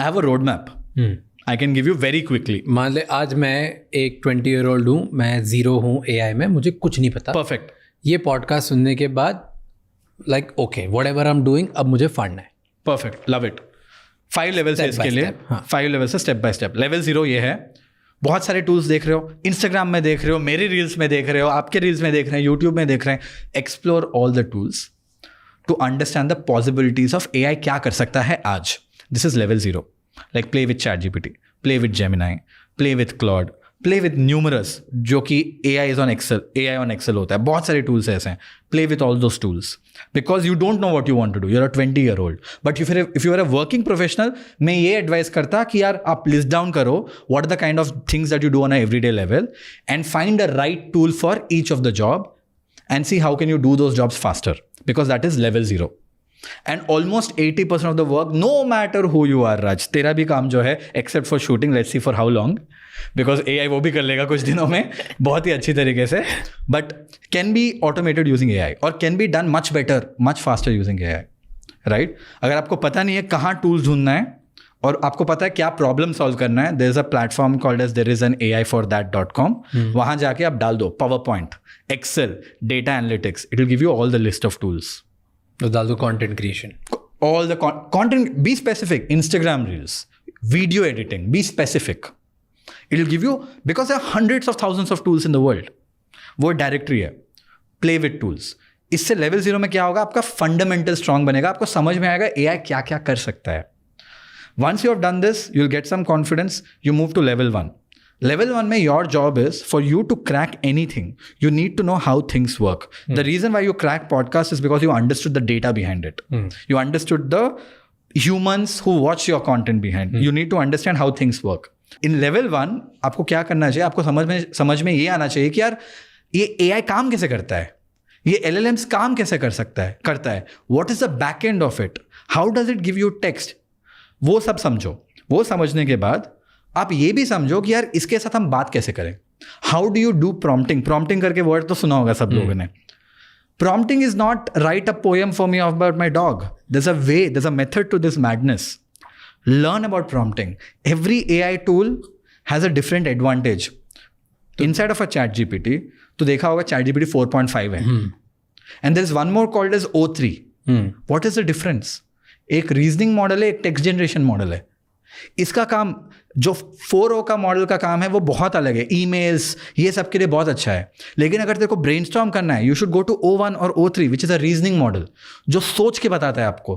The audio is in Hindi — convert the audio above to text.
I have a roadmap. I can give you very quickly. मान ले आज मैं एक 20-year-old हूँ, मैं ज़ीरो हूँ AI में, मुझे कुछ नहीं पता. Perfect. ये पॉडकास्ट सुनने के बाद like okay whatever I am doing अब मुझे फंडना है. Perfect. Love it. 5 लेवल्स है इसके लिए. 5 लेवल्स है स्टेप बाय स्टेप. लेवल 0 ये है, बहुत सारे टूल्स देख रहे हो, इंस्टाग्राम में देख रहे हो, मेरी रील्स में देख रहे हो, आपके रील्स में देख रहे हैं, यूट्यूब में देख रहे हैं. Explore all the tools to understand the possibilities of AI क्या कर सकता है आज. This is level 0. Like play with ChatGPT, play with Gemini, play with Claude, play with numerous, जो कि AI ऑन एक्सेल होता है. बहुत सारे टूल्स ऐसे हैं. Play with all those tools because you don't know what you want to do. You're a 20-year-old but if you are a working professional, मैं ये एडवाइस करता कि यार आप लिस्ट डाउन करो what the kind of things that you do on a everyday level and find a right tool for each of the job and see how can you do those jobs faster because that is level 0. And almost 80% of the work, no matter who you are, Raj, तेरा भी काम जो है, except for shooting, let's see for how long, because AI वो भी कर लेगा कुछ दिनों में बहुत ही अच्छी तरीके से, but can be automated using AI or can be done much better, much faster using AI, right? अगर आपको पता नहीं है कहाँ tools ढूंढना है और आपको पता है क्या प्रॉब्लम सॉल्व करना है, there is a platform called as there is an AI4that.com. वहाँ जाके आप डाल दो PowerPoint, Excel, data analytics, it will give you all the list of tools. डाल दो content creation, all the content, be specific. Instagram reels, video editing, be specific. It will give you, because there are hundreds of thousands of tools in the world. वो डायरेक्टरी है. Play with tools. इससे लेवल 0 में क्या होगा, आपका फंडामेंटल स्ट्रांग बनेगा, आपको समझ में आएगा AI क्या क्या कर सकता है. Once you have done this, you'll get some confidence, you move to level 1. Level 1 में your job is for you to crack anything. You need to know how things work. The reason why you crack podcast is because you understood the data behind it. You understood the humans who watch your content behind. You need to understand how things work. In level 1, आपको क्या करना चाहिए, आपको समझ में ये आना चाहिए कि यार ये AI काम कैसे करता है, ये LLMs काम कैसे करता है. What is the back end of it? How does it give you text? वो सब समझो. वो समझने के बाद आप ये भी समझो कि यार इसके साथ हम बात कैसे करें. How do you do prompting करके वर्ड तो सुना होगा सब लोगों ने. Prompting is not right a poem for me about my dog. there's a way, there's a method to this madness. Learn about prompting. Every AI tool has a different advantage. Inside of a ChatGPT, तो देखा होगा ChatGPT 4.5 है. And there is one more called as O3. What is the difference? एक रीजनिंग मॉडल है, एक टेक्स्ट जनरेशन मॉडल है. इसका काम, जो 4O का मॉडल का काम है, वो बहुत अलग है. ईमेल्स ये सब के लिए बहुत अच्छा है. लेकिन अगर तेरे को ब्रेनस्टॉर्म करना है, you should go to O1 और O3 which is a reasoning model जो सोच के बताता है आपको.